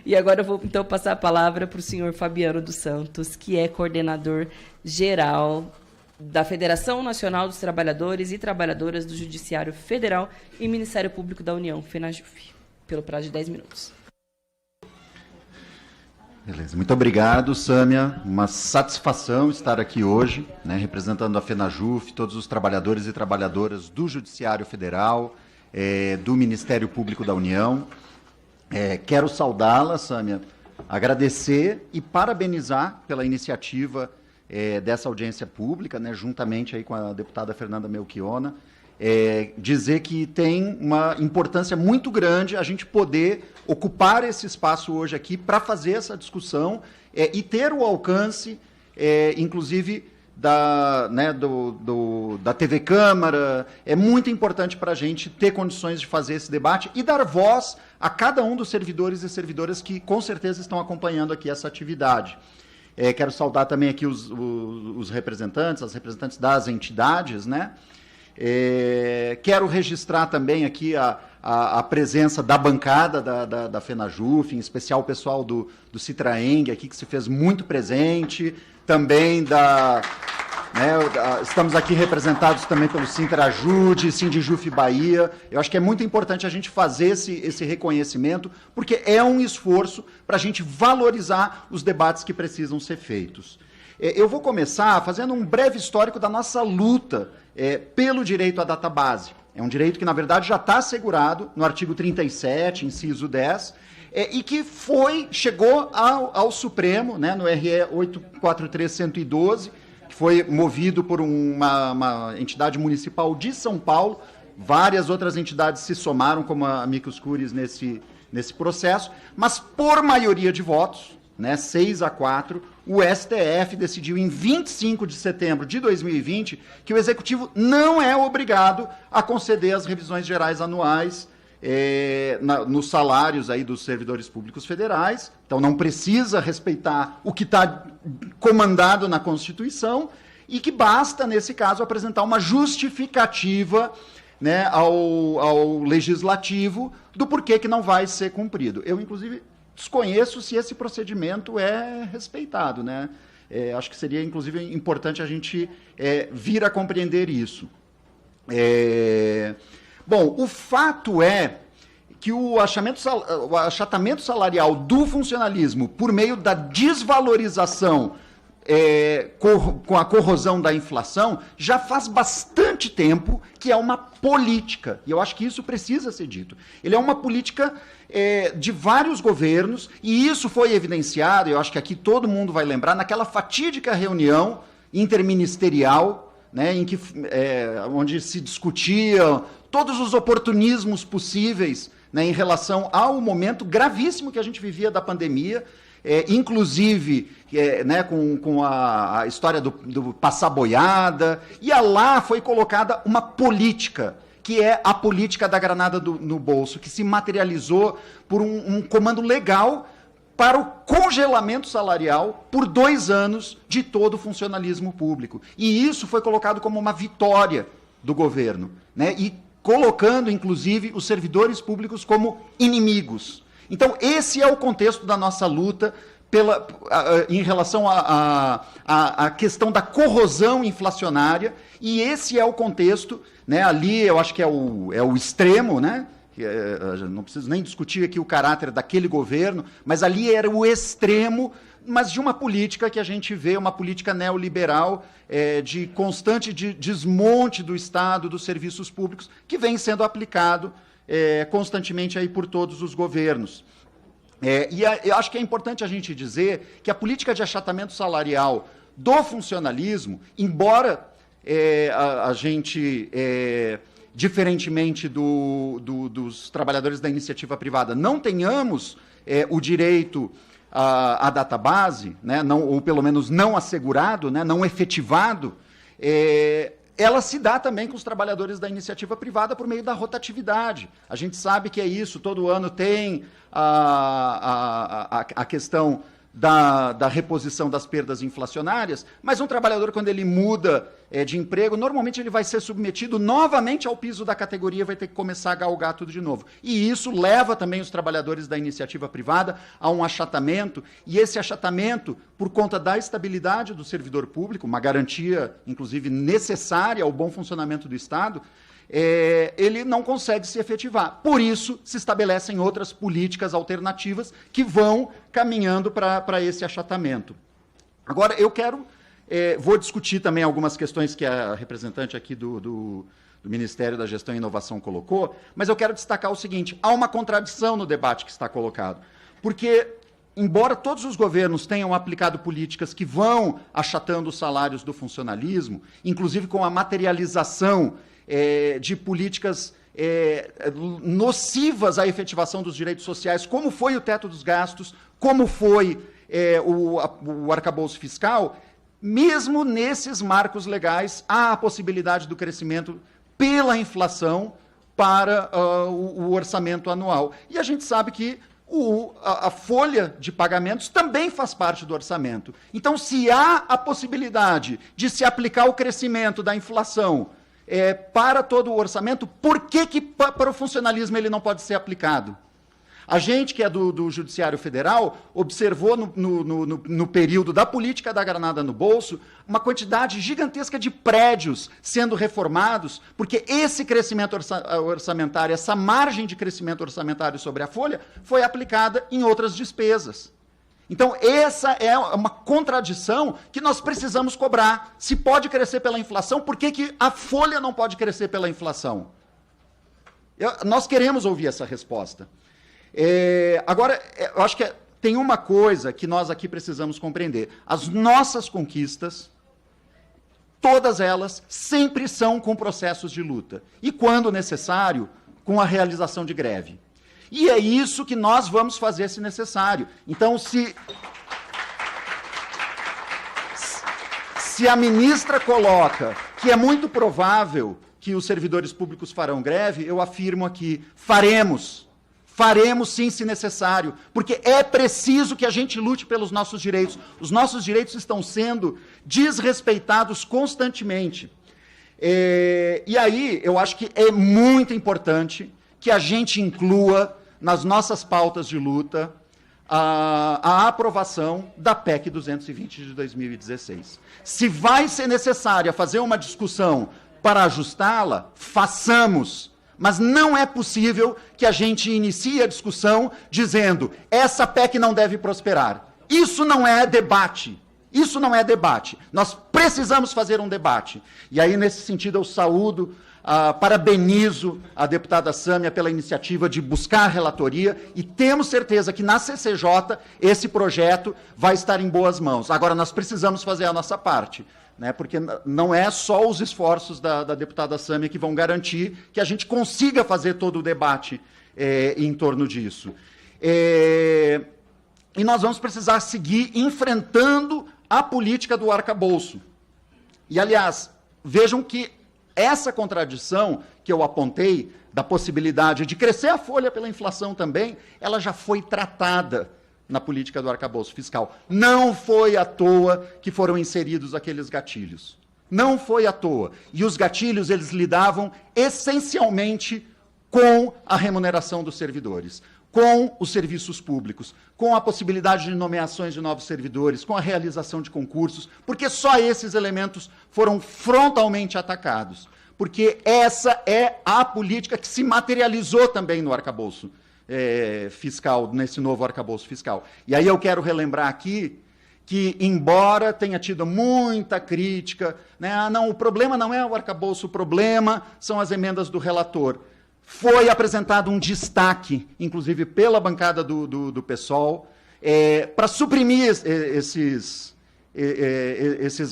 E agora eu vou, então, passar a palavra para o senhor Fabiano dos Santos, que é coordenador geral da Federação Nacional dos Trabalhadores e Trabalhadoras do Judiciário Federal e Ministério Público da União, FENAJUF, pelo prazo de 10 minutos. Beleza, muito obrigado, Sâmia. Uma satisfação estar aqui hoje, né, representando a FENAJUF, todos os trabalhadores e trabalhadoras do Judiciário Federal, do Ministério Público da União. Quero saudá-la, Sâmia, agradecer e parabenizar pela iniciativa dessa audiência pública, né, juntamente aí com a deputada Fernanda Melchiona, dizer que tem uma importância muito grande a gente poder ocupar esse espaço hoje aqui para fazer essa discussão e ter o alcance, inclusive, da TV Câmara. É muito importante para a gente ter condições de fazer esse debate e dar voz a cada um dos servidores e servidoras que, com certeza, estão acompanhando aqui essa atividade. Quero saudar também aqui os representantes, as representantes das entidades, né? Quero registrar também aqui a presença da bancada da FENAJUF, em especial o pessoal do Citraeng aqui, que se fez muito presente, também estamos aqui representados também pelo Sintrajude, Sindijuf Bahia. Eu acho que é muito importante a gente fazer esse reconhecimento, porque é um esforço para a gente valorizar os debates que precisam ser feitos. Eu vou começar fazendo um breve histórico da nossa luta pelo direito à database. É um direito que, na verdade, já está assegurado no artigo 37, inciso 10, e que chegou ao Supremo, né, no RE 843-112, que foi movido por uma entidade municipal de São Paulo. Várias outras entidades se somaram, como a Amicus Curiae, nesse processo, mas por maioria de votos, né, 6-4, o STF decidiu em 25 de setembro de 2020 que o Executivo não é obrigado a conceder as revisões gerais anuais nos salários aí dos servidores públicos federais. Então não precisa respeitar o que está comandado na Constituição e que basta, nesse caso, apresentar uma justificativa, né, ao Legislativo do porquê que não vai ser cumprido. Eu, inclusive, desconheço se esse procedimento é respeitado, né? Acho que seria, inclusive, importante a gente vir a compreender isso. Bom, o fato é que o achatamento salarial do funcionalismo, por meio da desvalorização com a corrosão da inflação, já faz bastante tempo que é uma política, e eu acho que isso precisa ser dito. Ele é uma política de vários governos, e isso foi evidenciado, eu acho que aqui todo mundo vai lembrar, naquela fatídica reunião interministerial, né, onde se discutia todos os oportunismos possíveis, né, em relação ao momento gravíssimo que a gente vivia da pandemia, inclusive né, com a história do passar boiada, e lá foi colocada uma política, que é a política da granada no bolso, que se materializou por um comando legal para o congelamento salarial por 2 anos de todo o funcionalismo público. E isso foi colocado como uma vitória do governo, né, e colocando, inclusive, os servidores públicos como inimigos. Então, esse é o contexto da nossa luta em relação à questão da corrosão inflacionária, e esse é o contexto, né, ali eu acho que é o extremo, né, não preciso nem discutir aqui o caráter daquele governo, mas ali era o extremo, mas de uma política que a gente vê, uma política neoliberal, de constante desmonte do Estado, dos serviços públicos, que vem sendo aplicado constantemente aí por todos os governos. Eu acho que é importante a gente dizer que a política de achatamento salarial do funcionalismo, embora a gente, diferentemente dos trabalhadores da iniciativa privada, não tenhamos o direito à database, né, ou pelo menos não assegurado, né, não efetivado, ela se dá também com os trabalhadores da iniciativa privada por meio da rotatividade. A gente sabe que é isso, todo ano tem a questão da reposição das perdas inflacionárias, mas um trabalhador, quando ele muda de emprego, normalmente ele vai ser submetido novamente ao piso da categoria, vai ter que começar a galgar tudo de novo. E isso leva também os trabalhadores da iniciativa privada a um achatamento, e esse achatamento, por conta da estabilidade do servidor público, uma garantia, inclusive, necessária ao bom funcionamento do Estado, ele não consegue se efetivar. Por isso, se estabelecem outras políticas alternativas que vão caminhando para esse achatamento. Agora, eu vou discutir também algumas questões que a representante aqui do Ministério da Gestão e Inovação colocou, mas eu quero destacar o seguinte: há uma contradição no debate que está colocado, porque, embora todos os governos tenham aplicado políticas que vão achatando os salários do funcionalismo, inclusive com a materialização de políticas nocivas à efetivação dos direitos sociais, como foi o teto dos gastos, como foi o arcabouço fiscal, mesmo nesses marcos legais, há a possibilidade do crescimento pela inflação para o orçamento anual. E a gente sabe que a folha de pagamentos também faz parte do orçamento. Então, se há a possibilidade de se aplicar o crescimento da inflação para todo o orçamento, por que para o funcionalismo ele não pode ser aplicado? A gente, que é do Judiciário Federal, observou no período da política da granada no bolso uma quantidade gigantesca de prédios sendo reformados, porque esse crescimento orçamentário, essa margem de crescimento orçamentário sobre a folha, foi aplicada em outras despesas. Então, essa é uma contradição que nós precisamos cobrar. Se pode crescer pela inflação, por que a folha não pode crescer pela inflação? Nós queremos ouvir essa resposta. Agora, eu acho que tem uma coisa que nós aqui precisamos compreender. As nossas conquistas, todas elas, sempre são com processos de luta. E, quando necessário, com a realização de greve. E é isso que nós vamos fazer se necessário. Então, se a ministra coloca que é muito provável que os servidores públicos farão greve, eu afirmo aqui, faremos. Faremos sim, se necessário, porque é preciso que a gente lute pelos nossos direitos. Os nossos direitos estão sendo desrespeitados constantemente. E aí, eu acho que é muito importante que a gente inclua nas nossas pautas de luta a aprovação da PEC 220 de 2016. Se vai ser necessária fazer uma discussão para ajustá-la, façamos. Mas não é possível que a gente inicie a discussão dizendo essa PEC não deve prosperar. Isso não é debate. Isso não é debate. Nós precisamos fazer um debate. E aí, nesse sentido, eu saúdo, parabenizo a deputada Sâmia pela iniciativa de buscar a relatoria e temos certeza que na CCJ esse projeto vai estar em boas mãos. Agora, nós precisamos fazer a nossa parte, né, porque não é só os esforços da deputada Sâmia que vão garantir que a gente consiga fazer todo o debate em torno disso. E nós vamos precisar seguir enfrentando a política do arcabouço. E, aliás, vejam que essa contradição que eu apontei, da possibilidade de crescer a folha pela inflação também, ela já foi tratada na política do arcabouço fiscal. Não foi à toa que foram inseridos aqueles gatilhos. Não foi à toa. E os gatilhos, eles lidavam essencialmente com a remuneração dos servidores, com os serviços públicos, com a possibilidade de nomeações de novos servidores, com a realização de concursos, porque só esses elementos foram frontalmente atacados. Porque essa é a política que se materializou também no arcabouço fiscal, nesse novo arcabouço fiscal. E aí eu quero relembrar aqui que, embora tenha tido muita crítica, né, não, o problema não é o arcabouço, o problema são as emendas do relator. Foi apresentado um destaque, inclusive pela bancada do PSOL, para suprimir esses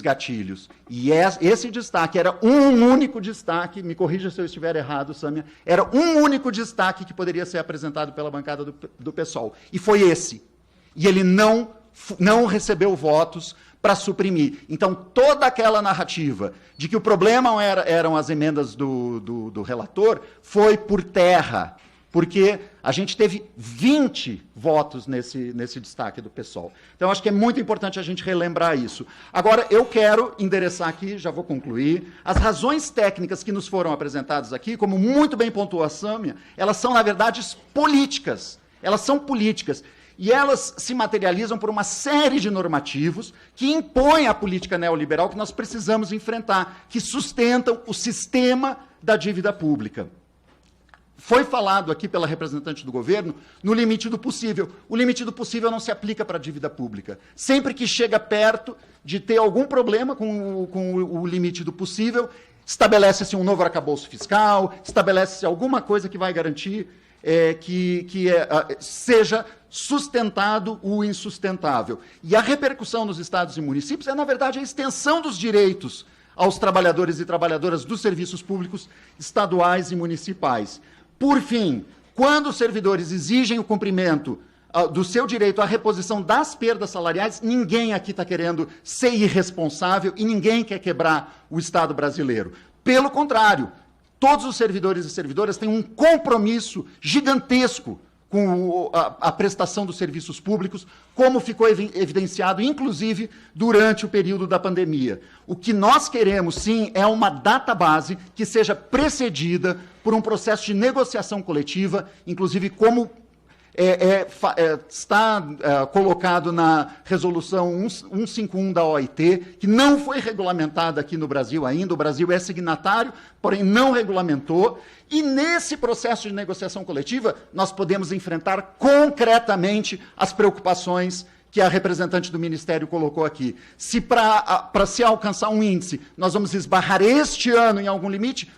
gatilhos. E esse destaque era um único destaque, me corrija se eu estiver errado, Sâmia, era um único destaque que poderia ser apresentado pela bancada do PSOL. E foi esse. E ele não recebeu votos para suprimir. Então, toda aquela narrativa de que o problema eram as emendas do relator foi por terra. porque a gente teve 20 votos nesse destaque do PSOL. Então, acho que é muito importante a gente relembrar isso. Agora, eu quero endereçar aqui, já vou concluir, as razões técnicas que nos foram apresentadas aqui, como muito bem pontuou a Sâmia, elas são, na verdade, políticas. Elas são políticas. E elas se materializam por uma série de normativos que impõem a política neoliberal que nós precisamos enfrentar, que sustentam o sistema da dívida pública. Foi falado aqui pela representante do governo no limite do possível. O limite do possível não se aplica para a dívida pública. Sempre que chega perto de ter algum problema com o limite do possível, estabelece-se um novo arcabouço fiscal, estabelece-se alguma coisa que vai garantir seja sustentado o insustentável. E a repercussão nos estados e municípios é, na verdade, a extensão dos direitos aos trabalhadores e trabalhadoras dos serviços públicos estaduais e municipais. Por fim, quando os servidores exigem o cumprimento do seu direito à reposição das perdas salariais, ninguém aqui está querendo ser irresponsável e ninguém quer quebrar o Estado brasileiro. Pelo contrário, todos os servidores e servidoras têm um compromisso gigantesco com a prestação dos serviços públicos, como ficou evidenciado, inclusive, durante o período da pandemia. O que nós queremos, sim, é uma database que seja precedida por um processo de negociação coletiva, inclusive como está colocado na resolução 151 da OIT, que não foi regulamentada aqui no Brasil ainda. O Brasil é signatário, porém não regulamentou. E nesse processo de negociação coletiva, nós podemos enfrentar concretamente as preocupações que a representante do Ministério colocou aqui. Se para se alcançar um índice, nós vamos esbarrar este ano em algum limite,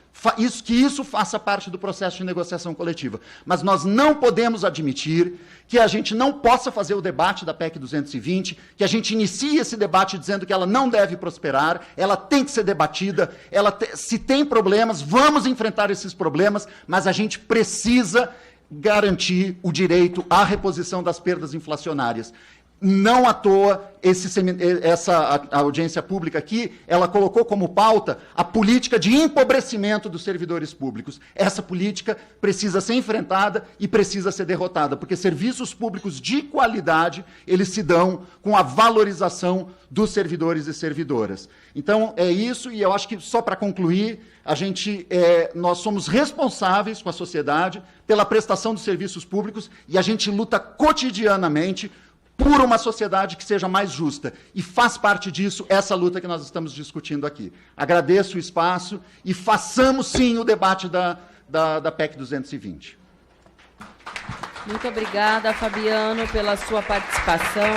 que isso faça parte do processo de negociação coletiva. Mas nós não podemos admitir que a gente não possa fazer o debate da PEC 220, que a gente inicie esse debate dizendo que ela não deve prosperar, ela tem que ser debatida, se tem problemas, vamos enfrentar esses problemas, mas a gente precisa garantir o direito à reposição das perdas inflacionárias. Não à toa, a audiência pública aqui, ela colocou como pauta a política de empobrecimento dos servidores públicos. Essa política precisa ser enfrentada e precisa ser derrotada, porque serviços públicos de qualidade, eles se dão com a valorização dos servidores e servidoras. Então, é isso, e eu acho que, só para concluir, nós somos responsáveis com a sociedade pela prestação dos serviços públicos e a gente luta cotidianamente por uma sociedade que seja mais justa. E faz parte disso essa luta que nós estamos discutindo aqui. Agradeço o espaço e façamos, sim, o debate da PEC 220. Muito obrigada, Fabiano, pela sua participação.